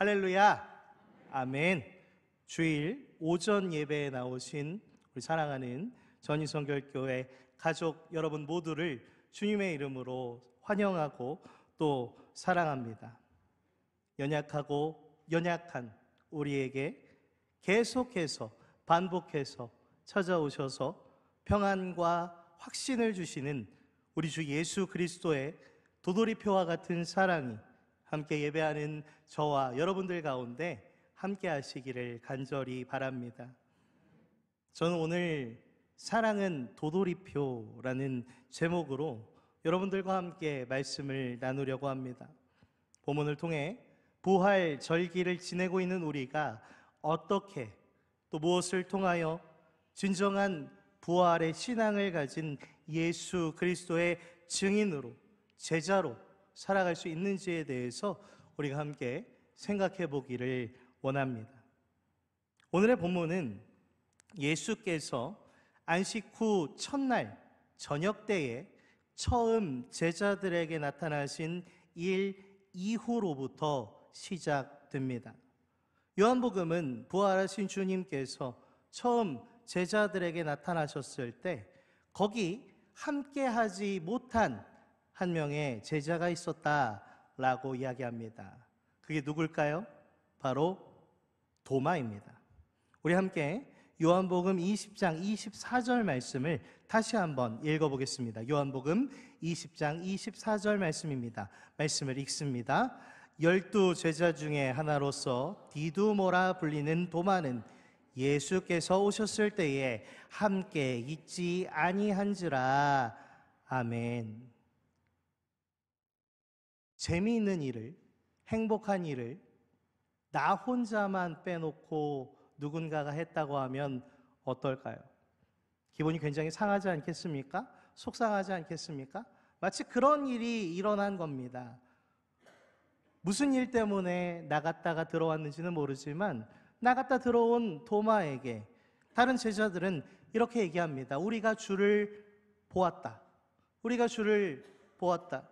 할렐루야, 아멘. 주일 오전 예배에 나오신 우리 사랑하는 전인성결교회 가족 여러분 모두를 주님의 이름으로 환영하고 또 사랑합니다. 연약한 우리에게 계속해서 반복해서 찾아오셔서 평안과 확신을 주시는 우리 주 예수 그리스도의 도돌이표와 같은 사랑이 함께 예배하는 저와 여러분들 가운데 함께 하시기를 간절히 바랍니다. 저는 오늘 사랑은 도돌이표라는 제목으로 여러분들과 함께 말씀을 나누려고 합니다. 본문을 통해 부활 절기를 지내고 있는 우리가 어떻게 또 무엇을 통하여 진정한 부활의 신앙을 가진 예수 그리스도의 증인으로 제자로 살아갈 수 있는지에 대해서 우리가 함께 생각해 보기를 원합니다. 오늘의 본문은 예수께서 안식 후 첫날 저녁 때에 처음 제자들에게 나타나신 일 이후로부터 시작됩니다. 요한복음은 부활하신 주님께서 처음 제자들에게 나타나셨을 때 거기 함께하지 못한 한 명의 제자가 있었다라고 이야기합니다. 그게 누굴까요? 바로 도마입니다. 우리 함께 요한복음 20장 24절 말씀을 다시 한번 읽어보겠습니다. 요한복음 20장 24절 말씀입니다. 말씀을 읽습니다. 12 제자 중에 하나로서 디두모라 불리는 도마는 예수께서 오셨을 때에 함께 있지 아니한지라. 아멘. 재미있는 일을, 행복한 일을 나 혼자만 빼놓고 누군가가 했다고 하면 어떨까요? 기분이 굉장히 상하지 않겠습니까? 속상하지 않겠습니까? 마치 그런 일이 일어난 겁니다. 무슨 일 때문에 나갔다가 들어왔는지는 모르지만 나갔다 들어온 도마에게 다른 제자들은 이렇게 얘기합니다. 우리가 주를 보았다. 우리가 주를 보았다.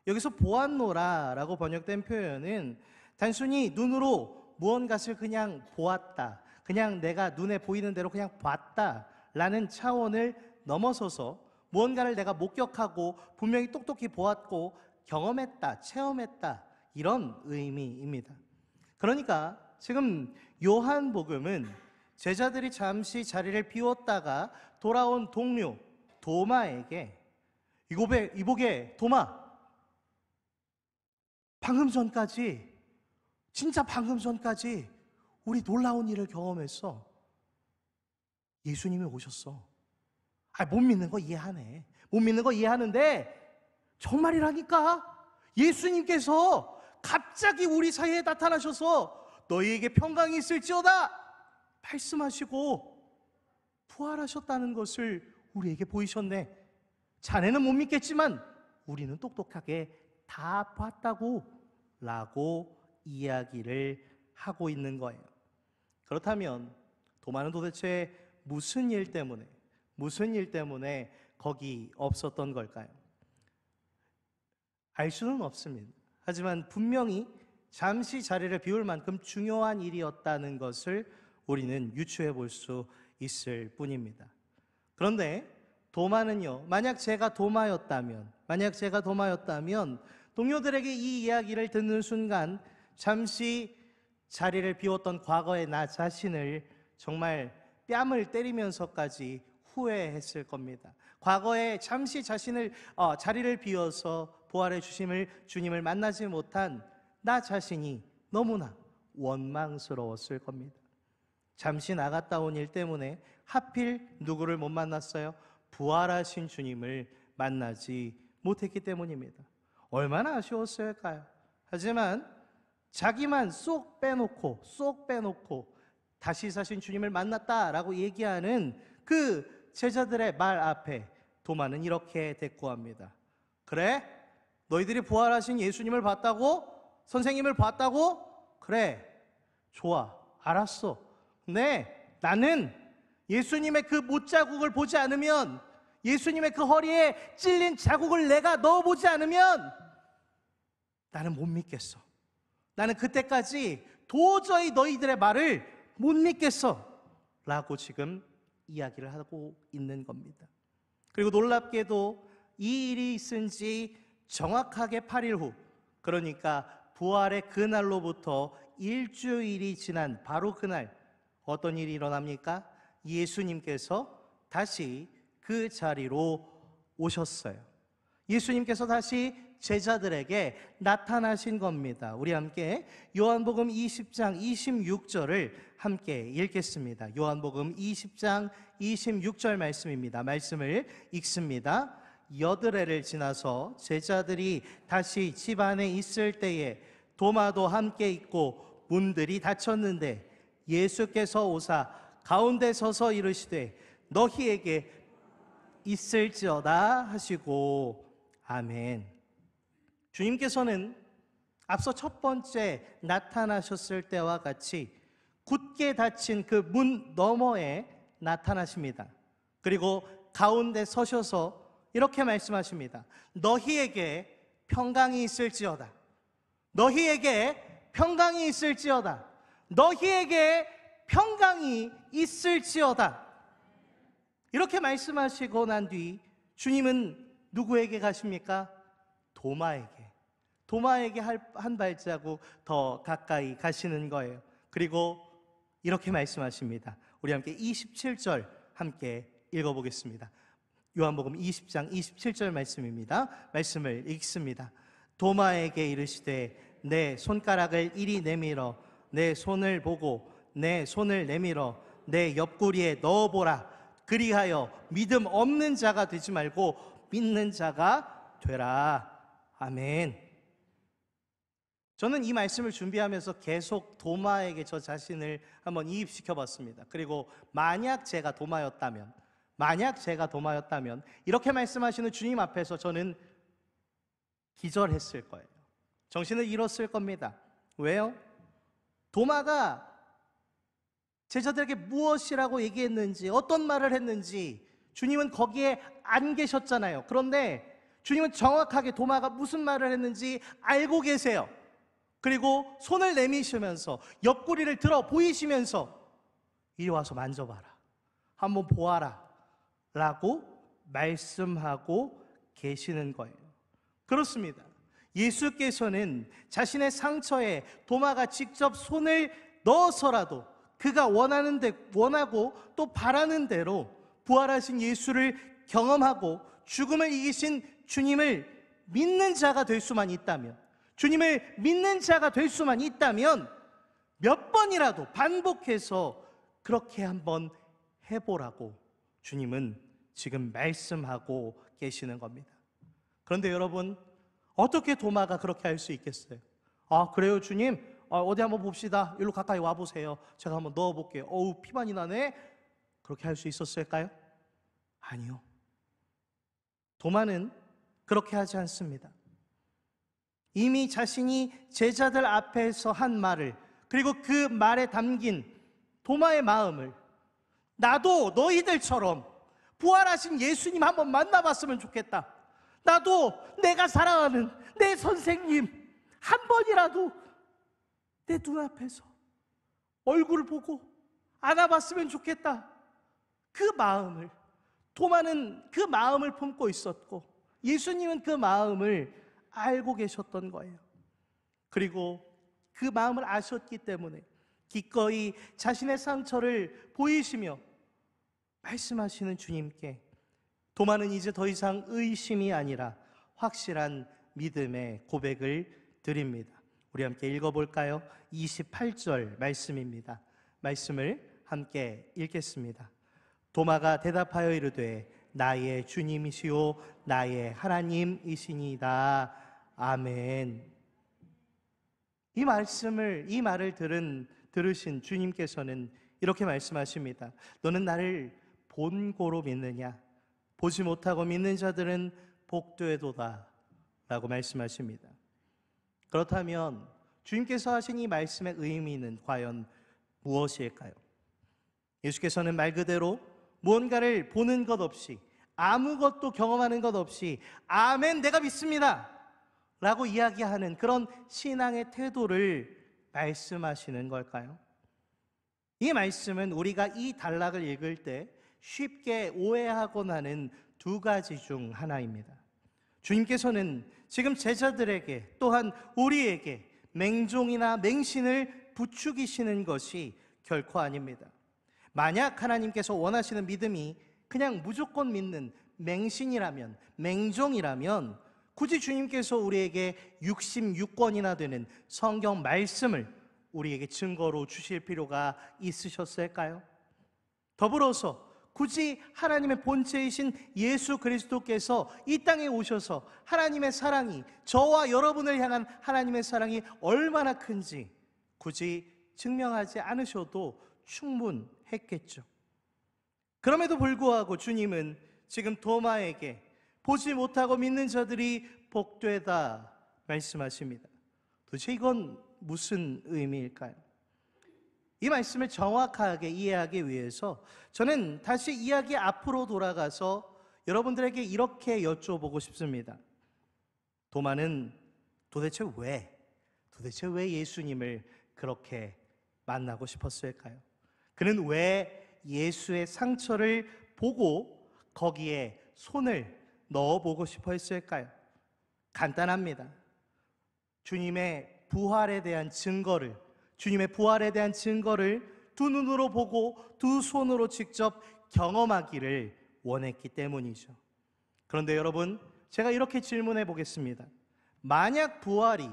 여기서 보았노라 라고 번역된 표현은 단순히 눈으로 무언가를 그냥 보았다, 그냥 내가 눈에 보이는 대로 그냥 봤다 라는 차원을 넘어서서 무언가를 내가 목격하고 분명히 똑똑히 보았고 경험했다, 체험했다, 이런 의미입니다. 그러니까 지금 요한복음은 제자들이 잠시 자리를 비웠다가 돌아온 동료 도마에게 이보게 도마, 진짜 방금 전까지 우리 놀라운 일을 경험했어. 예수님이 오셨어. 못 믿는 거 이해하네. 못 믿는 거 이해하는데 정말이라니까. 예수님께서 갑자기 우리 사이에 나타나셔서 너희에게 평강이 있을지어다 말씀하시고 부활하셨다는 것을 우리에게 보이셨네. 자네는 못 믿겠지만 우리는 똑똑하게 다 봤다고 라고 이야기를 하고 있는 거예요. 그렇다면 도마는 도대체 무슨 일 때문에 거기 없었던 걸까요? 알 수는 없습니다. 하지만 분명히 잠시 자리를 비울 만큼 중요한 일이었다는 것을 우리는 유추해 볼 수 있을 뿐입니다. 그런데 도마는요, 만약 제가 도마였다면 동료들에게 이 이야기를 듣는 순간 잠시 자리를 비웠던 과거의 나 자신을 정말 뺨을 때리면서까지 후회했을 겁니다. 과거에 잠시 자리를 비워서 부활의 주님을 만나지 못한 나 자신이 너무나 원망스러웠을 겁니다. 잠시 나갔다 온 일 때문에 하필 누구를 못 만났어요? 부활하신 주님을 만나지 못했기 때문입니다. 얼마나 아쉬웠을까요? 하지만 자기만 쏙 빼놓고 다시 사신 주님을 만났다라고 얘기하는 그 제자들의 말 앞에 도마는 이렇게 대꾸합니다. 그래? 너희들이 부활하신 예수님을 봤다고? 선생님을 봤다고? 그래, 좋아, 알았어. 근데 나는 예수님의 그 못자국을 보지 않으면, 예수님의 그 허리에 찔린 자국을 내가 넣어보지 않으면 나는 못 믿겠어. 나는 그때까지 도저히 너희들의 말을 못 믿겠어 라고 지금 이야기를 하고 있는 겁니다. 그리고 놀랍게도 이 일이 있은 지 정확하게 8일 후, 그러니까 부활의 그날로부터 일주일이 지난 바로 그날 어떤 일이 일어납니까? 예수님께서 다시 그 자리로 오셨어요. 예수님께서 다시 제자들에게 나타나신 겁니다. 우리 함께 요한복음 20장 26절을 함께 읽겠습니다. 요한복음 20장 26절 말씀입니다. 말씀을 읽습니다. 여드레를 지나서 제자들이 다시 집 안에 있을 때에 도마도 함께 있고 문들이 닫혔는데 예수께서 오사 가운데 서서 이르시되 너희에게 있을지어다 하시고 아멘. 주님께서는 앞서 첫 번째 나타나셨을 때와 같이 굳게 닫힌 그 문 너머에 나타나십니다. 그리고 가운데 서셔서 이렇게 말씀하십니다. 너희에게 평강이 있을지어다. 너희에게 평강이 있을지어다. 너희에게 평강이 있을지어다. 이렇게 말씀하시고 난 뒤 주님은 누구에게 가십니까? 도마에게 한 발자국 더 가까이 가시는 거예요. 그리고 이렇게 말씀하십니다. 우리 함께 27절 함께 읽어보겠습니다. 요한복음 20장 27절 말씀입니다. 말씀을 읽습니다. 도마에게 이르시되 내 손가락을 이리 내밀어 내 손을 보고 내 손을 내밀어 내 옆구리에 넣어보라. 그리하여 믿음 없는 자가 되지 말고 믿는 자가 되라. 아멘. 저는 이 말씀을 준비하면서 계속 도마에게 저 자신을 한번 이입시켜 봤습니다. 그리고 만약 제가 도마였다면 이렇게 말씀하시는 주님 앞에서 저는 기절했을 거예요. 정신을 잃었을 겁니다. 왜요? 도마가 제자들에게 무엇이라고 얘기했는지, 어떤 말을 했는지 주님은 거기에 안 계셨잖아요. 그런데 주님은 정확하게 도마가 무슨 말을 했는지 알고 계세요. 그리고 손을 내미시면서 옆구리를 들어 보이시면서 이리 와서 만져봐라, 한번 보아라 라고 말씀하고 계시는 거예요. 그렇습니다. 예수께서는 자신의 상처에 도마가 직접 손을 넣어서라도 그가 원하고 또 바라는 대로 부활하신 예수를 경험하고 죽음을 이기신 주님을 믿는 자가 될 수만 있다면, 주님을 믿는 자가 될 수만 있다면 몇 번이라도 반복해서 그렇게 한번 해보라고 주님은 지금 말씀하고 계시는 겁니다. 그런데 여러분, 어떻게 도마가 그렇게 할 수 있겠어요? 아, 그래요 주님? 어디 한번 봅시다. 일로 가까이 와보세요. 제가 한번 넣어볼게요. 어우, 피 많이 나네. 그렇게 할 수 있었을까요? 아니요. 도마는 그렇게 하지 않습니다. 이미 자신이 제자들 앞에서 한 말을, 그리고 그 말에 담긴 도마의 마음을, 나도 너희들처럼 부활하신 예수님 한번 만나봤으면 좋겠다. 나도 내가 사랑하는 내 선생님 한 번이라도 내 눈앞에서 얼굴을 보고 안아봤으면 좋겠다. 그 마음을, 도마는 그 마음을 품고 있었고 예수님은 그 마음을 알고 계셨던 거예요. 그리고 그 마음을 아셨기 때문에 기꺼이 자신의 상처를 보이시며 말씀하시는 주님께 도마는 이제 더 이상 의심이 아니라 확실한 믿음의 고백을 드립니다. 우리 함께 읽어볼까요? 28절 말씀입니다. 말씀을 함께 읽겠습니다. 도마가 대답하여 이르되 나의 주님이시오 나의 하나님이시니이다. 아멘. 이 말을 들으신 주님께서는 이렇게 말씀하십니다. 너는 나를 본고로 믿느냐? 보지 못하고 믿는 자들은 복되도다 라고 말씀하십니다. 그렇다면 주님께서 하신 이 말씀의 의미는 과연 무엇일까요? 예수께서는 말 그대로 무언가를 보는 것 없이, 아무것도 경험하는 것 없이 아멘 내가 믿습니다 라고 이야기하는 그런 신앙의 태도를 말씀하시는 걸까요? 이 말씀은 우리가 이 단락을 읽을 때 쉽게 오해하곤 하는 두 가지 중 하나입니다. 주님께서는 지금 제자들에게 또한 우리에게 맹종이나 맹신을 부추기시는 것이 결코 아닙니다. 만약 하나님께서 원하시는 믿음이 그냥 무조건 믿는 맹신이라면, 맹종이라면 굳이 주님께서 우리에게 66권이나 되는 성경 말씀을 우리에게 증거로 주실 필요가 있으셨을까요? 더불어서 굳이 하나님의 본체이신 예수 그리스도께서 이 땅에 오셔서 하나님의 사랑이, 저와 여러분을 향한 하나님의 사랑이 얼마나 큰지 굳이 증명하지 않으셔도 충분했겠죠. 그럼에도 불구하고 주님은 지금 도마에게 보지 못하고 믿는 자들이 복되다 말씀하십니다. 도대체 이건 무슨 의미일까요? 이 말씀을 정확하게 이해하기 위해서 저는 다시 이야기 앞으로 돌아가서 여러분들에게 이렇게 여쭤보고 싶습니다. 도마는 도대체 왜 예수님을 그렇게 만나고 싶었을까요? 그는 왜 예수의 상처를 보고 거기에 손을 넣어보고 싶어 했을까요? 간단합니다. 주님의 부활에 대한 증거를 두 눈으로 보고 두 손으로 직접 경험하기를 원했기 때문이죠. 그런데 여러분, 제가 이렇게 질문해 보겠습니다. 만약 부활이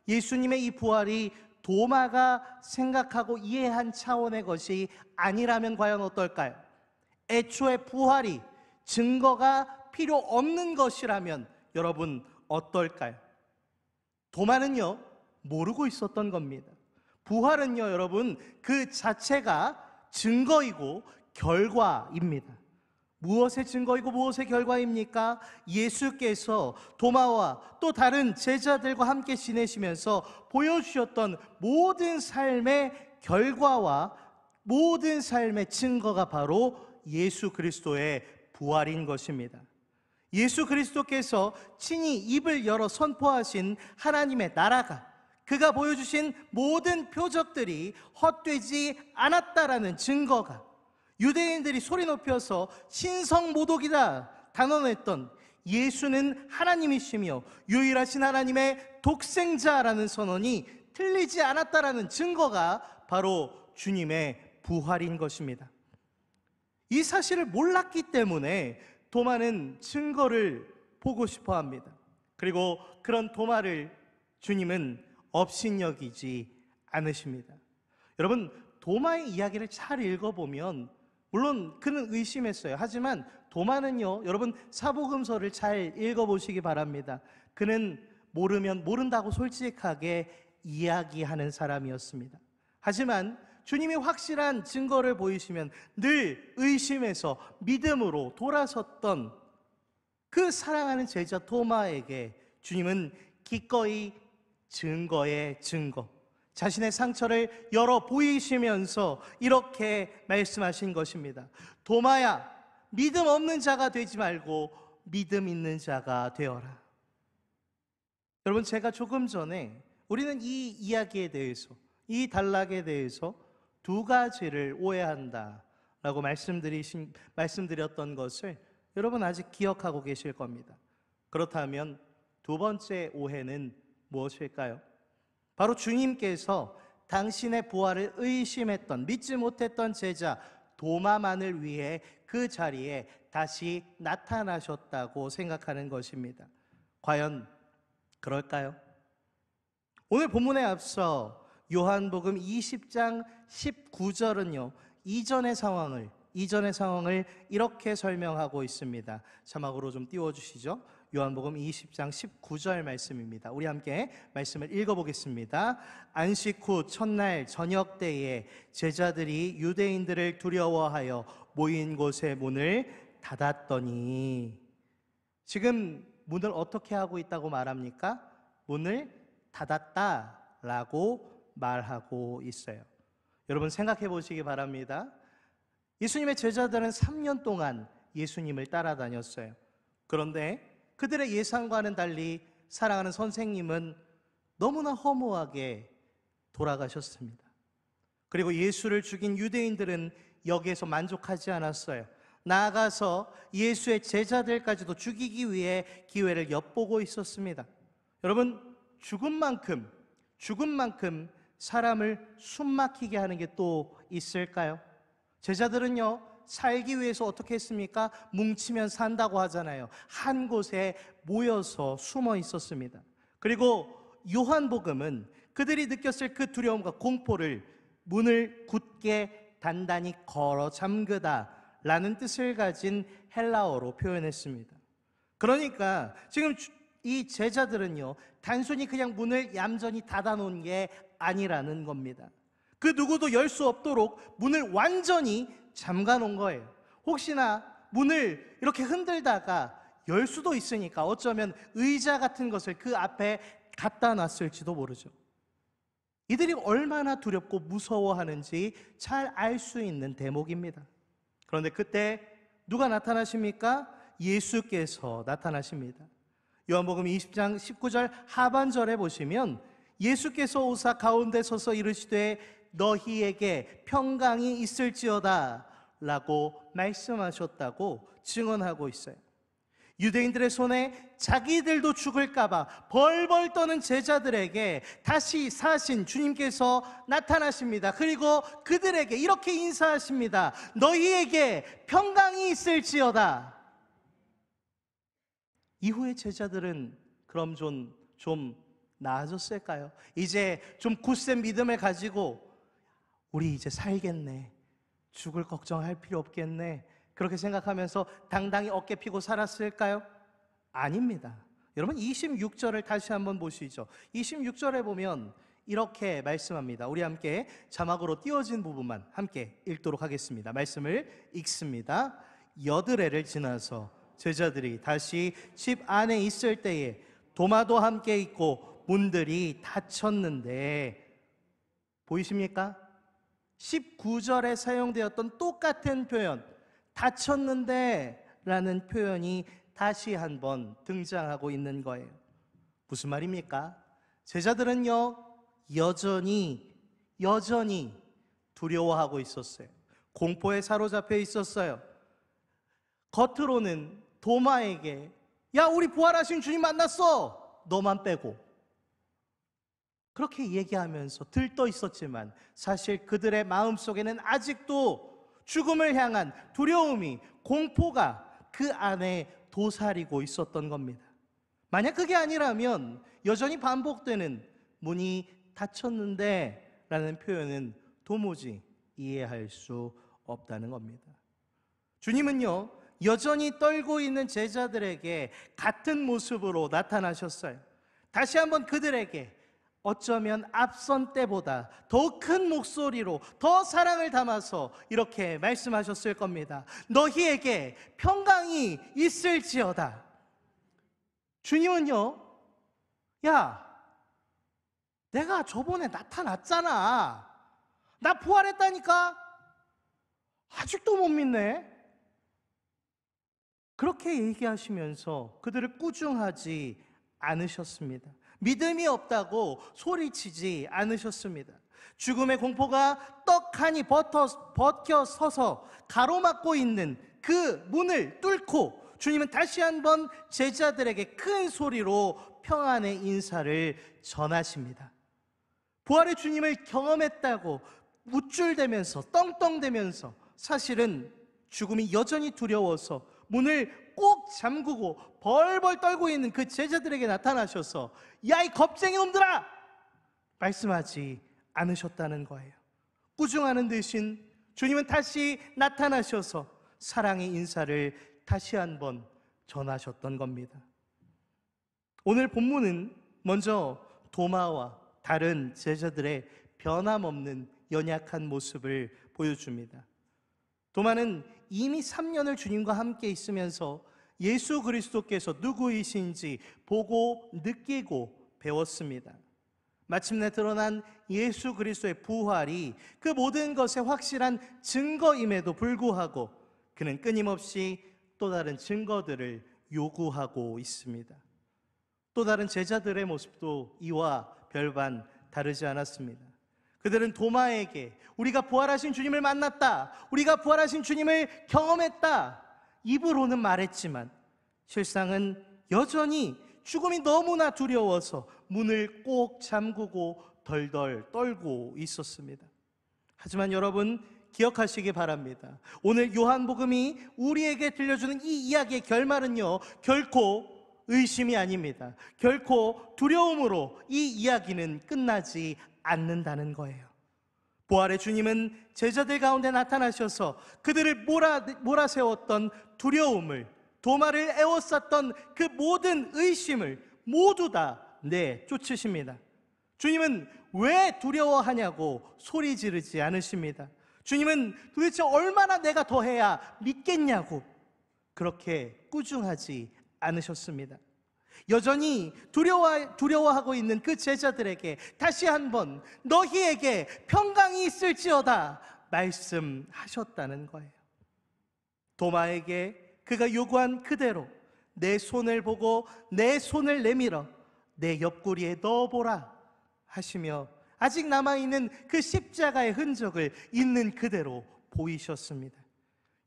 예수님의 이 부활이 도마가 생각하고 이해한 차원의 것이 아니라면 과연 어떨까요? 애초에 부활이 증거가 필요 없는 것이라면 여러분 어떨까요? 도마는요, 모르고 있었던 겁니다. 부활은요, 여러분, 그 자체가 증거이고 결과입니다. 무엇의 증거이고 무엇의 결과입니까? 예수께서 도마와 또 다른 제자들과 함께 지내시면서 보여주셨던 모든 삶의 결과와 모든 삶의 증거가 바로 예수 그리스도의 부활인 것입니다. 예수 그리스도께서 친히 입을 열어 선포하신 하나님의 나라가, 그가 보여주신 모든 표적들이 헛되지 않았다라는 증거가, 유대인들이 소리 높여서 신성모독이다 단언했던 예수는 하나님이시며 유일하신 하나님의 독생자라는 선언이 틀리지 않았다라는 증거가 바로 주님의 부활인 것입니다. 이 사실을 몰랐기 때문에 도마는 증거를 보고 싶어 합니다. 그리고 그런 도마를 주님은 업신여기지 않으십니다. 여러분, 도마의 이야기를 잘 읽어보면 물론 그는 의심했어요. 하지만 도마는요, 여러분 사복음서를 잘 읽어보시기 바랍니다. 그는 모르면 모른다고 솔직하게 이야기하는 사람이었습니다. 하지만 주님이 확실한 증거를 보이시면 늘 의심해서 믿음으로 돌아섰던 그 사랑하는 제자 도마에게 주님은 기꺼이 증거의 증거, 자신의 상처를 열어 보이시면서 이렇게 말씀하신 것입니다. 도마야, 믿음 없는 자가 되지 말고 믿음 있는 자가 되어라. 여러분, 제가 조금 전에 우리는 이 이야기에 대해서, 이 단락에 대해서 두 가지를 오해한다라고 말씀드렸던 것을 여러분 아직 기억하고 계실 겁니다. 그렇다면 두 번째 오해는 무엇일까요? 바로 주님께서 당신의 부활을 의심했던, 믿지 못했던 제자 도마만을 위해 그 자리에 다시 나타나셨다고 생각하는 것입니다. 과연 그럴까요? 오늘 본문에 앞서 요한복음 20장 19절은요, 이전의 상황을 이렇게 설명하고 있습니다. 자막으로 좀 띄워주시죠. 요한복음 20장 19절 말씀입니다. 우리 함께 말씀을 읽어보겠습니다. 안식 후 첫날 저녁 때에 제자들이 유대인들을 두려워하여 모인 곳의 문을 닫았더니, 지금 문을 어떻게 하고 있다고 말합니까? 문을 닫았다라고 말하고 있어요. 여러분 생각해 보시기 바랍니다. 예수님의 제자들은 3년 동안 예수님을 따라다녔어요. 그런데 그들의 예상과는 달리 사랑하는 선생님은 너무나 허무하게 돌아가셨습니다. 그리고 예수를 죽인 유대인들은 여기에서 만족하지 않았어요. 나아가서 예수의 제자들까지도 죽이기 위해 기회를 엿보고 있었습니다. 여러분, 죽은 만큼 사람을 숨막히게 하는 게 또 있을까요? 제자들은요, 살기 위해서 어떻게 했습니까? 뭉치면 산다고 하잖아요. 한 곳에 모여서 숨어 있었습니다. 그리고 요한복음은 그들이 느꼈을 그 두려움과 공포를 문을 굳게 단단히 걸어 잠그다 라는 뜻을 가진 헬라어로 표현했습니다. 그러니까 지금 이 제자들은요, 단순히 그냥 문을 얌전히 닫아놓은 게 아니라는 겁니다. 그 누구도 열 수 없도록 문을 완전히 잠가 놓은 거예요. 혹시나 문을 이렇게 흔들다가 열 수도 있으니까 어쩌면 의자 같은 것을 그 앞에 갖다 놨을지도 모르죠. 이들이 얼마나 두렵고 무서워하는지 잘 알 수 있는 대목입니다. 그런데 그때 누가 나타나십니까? 예수께서 나타나십니다. 요한복음 20장 19절 하반절에 보시면 예수께서 오사 가운데 서서 이르시되 너희에게 평강이 있을지어다 라고 말씀하셨다고 증언하고 있어요. 유대인들의 손에 자기들도 죽을까봐 벌벌 떠는 제자들에게 다시 사신 주님께서 나타나십니다. 그리고 그들에게 이렇게 인사하십니다. 너희에게 평강이 있을지어다. 이후에 제자들은 그럼 좀 나아졌을까요? 이제 좀 굳센 믿음을 가지고 우리 이제 살겠네, 죽을 걱정할 필요 없겠네, 그렇게 생각하면서 당당히 어깨 피고 살았을까요? 아닙니다. 여러분 26절을 다시 한번 보시죠. 26절에 보면 이렇게 말씀합니다. 우리 함께 자막으로 띄워진 부분만 함께 읽도록 하겠습니다. 말씀을 읽습니다. 여드레를 지나서 제자들이 다시 집 안에 있을 때에 도마도 함께 있고 문들이 닫혔는데, 보이십니까? 19절에 사용되었던 똑같은 표현, 닫혔는데 라는 표현이 다시 한번 등장하고 있는 거예요. 무슨 말입니까? 제자들은요, 여전히 두려워하고 있었어요. 공포에 사로잡혀 있었어요. 겉으로는 도마에게 야, 우리 부활하신 주님 만났어, 너만 빼고, 그렇게 얘기하면서 들떠 있었지만 사실 그들의 마음속에는 아직도 죽음을 향한 두려움이, 공포가 그 안에 도사리고 있었던 겁니다. 만약 그게 아니라면 여전히 반복되는 문이 닫혔는데 라는 표현은 도무지 이해할 수 없다는 겁니다. 주님은요, 여전히 떨고 있는 제자들에게 같은 모습으로 나타나셨어요. 다시 한번 그들에게 어쩌면 앞선 때보다 더 큰 목소리로 더 사랑을 담아서 이렇게 말씀하셨을 겁니다. 너희에게 평강이 있을지어다. 주님은요, 야, 내가 저번에 나타났잖아, 나 부활했다니까, 아직도 못 믿네, 그렇게 얘기하시면서 그들을 꾸중하지 않으셨습니다. 믿음이 없다고 소리치지 않으셨습니다. 죽음의 공포가 떡하니 버텨 서서 가로막고 있는 그 문을 뚫고 주님은 다시 한번 제자들에게 큰 소리로 평안의 인사를 전하십니다. 부활의 주님을 경험했다고 우쭐대면서 떵떵대면서 사실은 죽음이 여전히 두려워서 문을 꼭 잠그고 벌벌 떨고 있는 그 제자들에게 나타나셔서 야, 이 겁쟁이 놈들아! 말씀하지 않으셨다는 거예요. 꾸중하는 대신 주님은 다시 나타나셔서 사랑의 인사를 다시 한번 전하셨던 겁니다. 오늘 본문은 먼저 도마와 다른 제자들의 변함없는 연약한 모습을 보여줍니다. 도마는 이미 3년을 주님과 함께 있으면서 예수 그리스도께서 누구이신지 보고 느끼고 배웠습니다. 마침내 드러난 예수 그리스도의 부활이 그 모든 것의 확실한 증거임에도 불구하고 그는 끊임없이 또 다른 증거들을 요구하고 있습니다. 또 다른 제자들의 모습도 이와 별반 다르지 않았습니다. 그들은 도마에게 우리가 부활하신 주님을 만났다, 우리가 부활하신 주님을 경험했다, 입으로는 말했지만 실상은 여전히 죽음이 너무나 두려워서 문을 꼭 잠그고 덜덜 떨고 있었습니다. 하지만 여러분, 기억하시기 바랍니다. 오늘 요한복음이 우리에게 들려주는 이 이야기의 결말은요, 결코 의심이 아닙니다. 결코 두려움으로 이 이야기는 끝나지 않는다는 거예요. 부활의 주님은 제자들 가운데 나타나셔서 그들을 몰아세웠던 두려움을, 도마를 에워쌌던 그 모든 의심을 모두 다 내쫓으십니다. 주님은 왜 두려워하냐고 소리 지르지 않으십니다. 주님은 도대체 얼마나 내가 더 해야 믿겠냐고 그렇게 꾸중하지 않으셨습니다. 여전히 두려워하고 있는 그 제자들에게 다시 한번 너희에게 평강이 있을지어다 말씀하셨다는 거예요. 도마에게 그가 요구한 그대로 내 손을 보고 내 손을 내밀어 내 옆구리에 넣어보라 하시며 아직 남아있는 그 십자가의 흔적을 있는 그대로 보이셨습니다.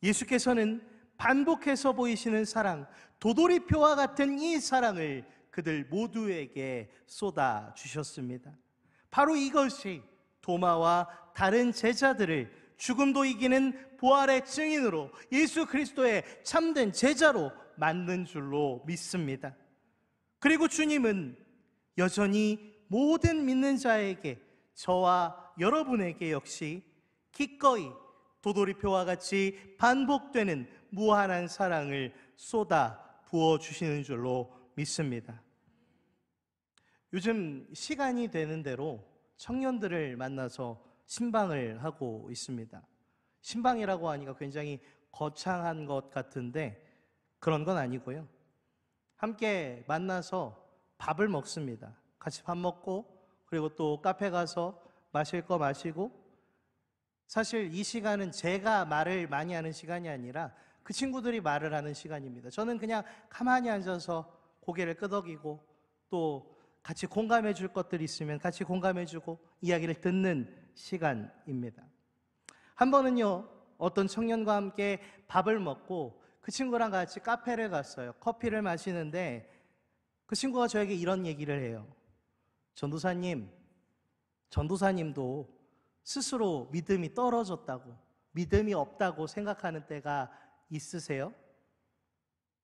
예수께서는 반복해서 보이시는 사랑, 도돌이표와 같은 이 사랑을 그들 모두에게 쏟아주셨습니다. 바로 이것이 도마와 다른 제자들을 죽음도 이기는 부활의 증인으로, 예수 그리스도의 참된 제자로 만든 줄로 믿습니다. 그리고 주님은 여전히 모든 믿는 자에게, 저와 여러분에게 역시 기꺼이 도돌이표와 같이 반복되는 무한한 사랑을 쏟아 부어주시는 줄로 믿습니다. 요즘 시간이 되는 대로 청년들을 만나서 신방을 하고 있습니다. 신방이라고 하니까 굉장히 거창한 것 같은데 그런 건 아니고요. 함께 만나서 밥을 먹습니다. 같이 밥 먹고, 그리고 또 카페 가서 마실 거 마시고, 사실 이 시간은 제가 말을 많이 하는 시간이 아니라 그 친구들이 말을 하는 시간입니다. 저는 그냥 가만히 앉아서 고개를 끄덕이고, 또 같이 공감해 줄 것들이 있으면 같이 공감해 주고 이야기를 듣는 시간입니다. 한 번은요, 어떤 청년과 함께 밥을 먹고 그 친구랑 같이 카페를 갔어요. 커피를 마시는데 그 친구가 저에게 이런 얘기를 해요. 전도사님도 스스로 믿음이 떨어졌다고, 믿음이 없다고 생각하는 때가 있으세요?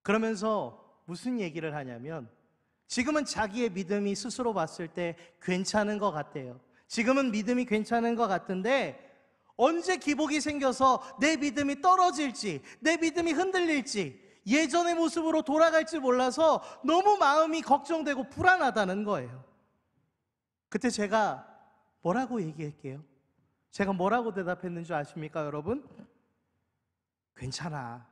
그러면서 무슨 얘기를 하냐면, 지금은 자기의 믿음이 스스로 봤을 때 괜찮은 것 같대요. 지금은 믿음이 괜찮은 것 같은데 언제 기복이 생겨서 내 믿음이 떨어질지, 내 믿음이 흔들릴지, 예전의 모습으로 돌아갈지 몰라서 너무 마음이 걱정되고 불안하다는 거예요. 그때 제가 뭐라고 얘기할게요? 제가 뭐라고 대답했는 줄 아십니까, 여러분? 괜찮아.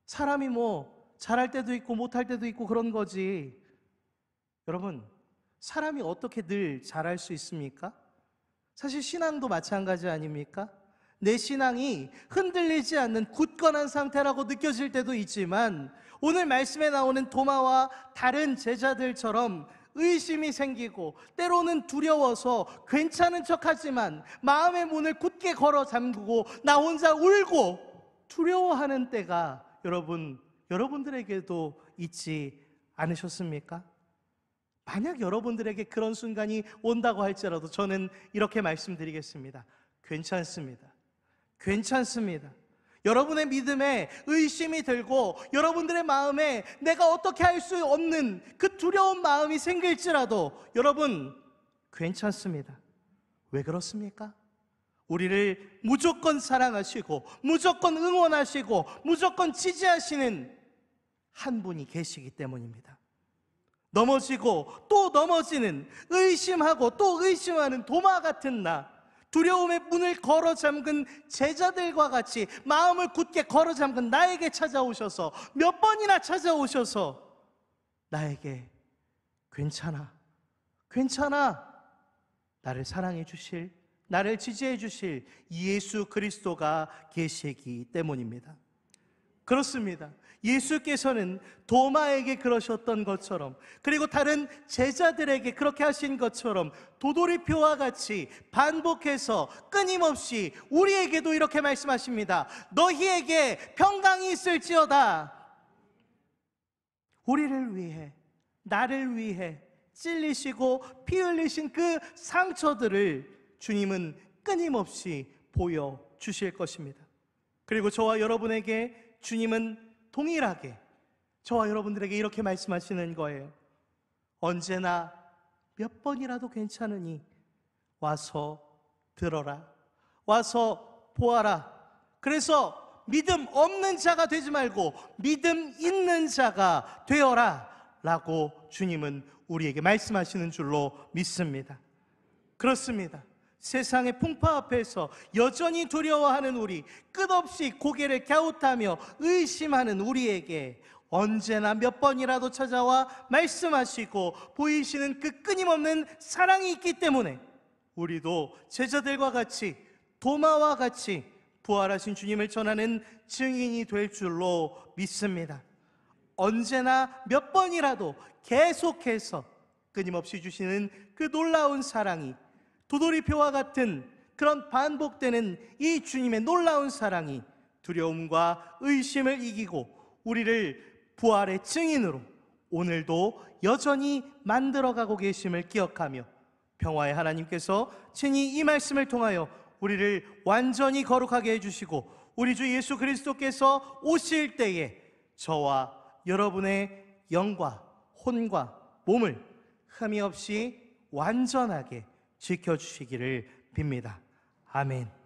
사람이 뭐 잘할 때도 있고 못할 때도 있고 그런 거지. 여러분, 사람이 어떻게 늘 잘할 수 있습니까? 사실 신앙도 마찬가지 아닙니까? 내 신앙이 흔들리지 않는 굳건한 상태라고 느껴질 때도 있지만, 오늘 말씀에 나오는 도마와 다른 제자들처럼 의심이 생기고 때로는 두려워서 괜찮은 척하지만 마음의 문을 굳게 걸어 잠그고 나 혼자 울고 두려워하는 때가 여러분들에게도 있지 않으셨습니까? 만약 여러분들에게 그런 순간이 온다고 할지라도 저는 이렇게 말씀드리겠습니다. 괜찮습니다. 여러분의 믿음에 의심이 들고 여러분들의 마음에 내가 어떻게 할 수 없는 그 두려운 마음이 생길지라도 여러분, 괜찮습니다. 왜 그렇습니까? 우리를 무조건 사랑하시고 무조건 응원하시고 무조건 지지하시는 한 분이 계시기 때문입니다. 넘어지고 또 넘어지는, 의심하고 또 의심하는 도마 같은 나, 두려움의 문을 걸어 잠근 제자들과 같이 마음을 굳게 걸어 잠근 나에게 찾아오셔서, 몇 번이나 찾아오셔서 나에게 괜찮아, 나를 사랑해 주실, 나를 지지해 주실 예수 그리스도가 계시기 때문입니다. 그렇습니다. 예수께서는 도마에게 그러셨던 것처럼, 그리고 다른 제자들에게 그렇게 하신 것처럼 도돌이표와 같이 반복해서 끊임없이 우리에게도 이렇게 말씀하십니다. 너희에게 평강이 있을지어다. 우리를 위해, 나를 위해 찔리시고 피 흘리신 그 상처들을 주님은 끊임없이 보여주실 것입니다. 그리고 저와 여러분에게 주님은 동일하게 저와 여러분들에게 이렇게 말씀하시는 거예요. 언제나 몇 번이라도 괜찮으니 와서 들어라, 와서 보아라. 그래서 믿음 없는 자가 되지 말고 믿음 있는 자가 되어라 라고 주님은 우리에게 말씀하시는 줄로 믿습니다. 그렇습니다. 세상의 풍파 앞에서 여전히 두려워하는 우리, 끝없이 고개를 갸웃하며 의심하는 우리에게 언제나 몇 번이라도 찾아와 말씀하시고 보이시는 그 끊임없는 사랑이 있기 때문에 우리도 제자들과 같이, 도마와 같이 부활하신 주님을 전하는 증인이 될 줄로 믿습니다. 언제나 몇 번이라도 계속해서 끊임없이 주시는 그 놀라운 사랑이, 도돌이표와 같은 그런 반복되는 이 주님의 놀라운 사랑이 두려움과 의심을 이기고 우리를 부활의 증인으로 오늘도 여전히 만들어가고 계심을 기억하며 평화의 하나님께서 친히 이 말씀을 통하여 우리를 완전히 거룩하게 해주시고 우리 주 예수 그리스도께서 오실 때에 저와 여러분의 영과 혼과 몸을 흠이 없이 완전하게 지켜주시기를 빕니다. 아멘.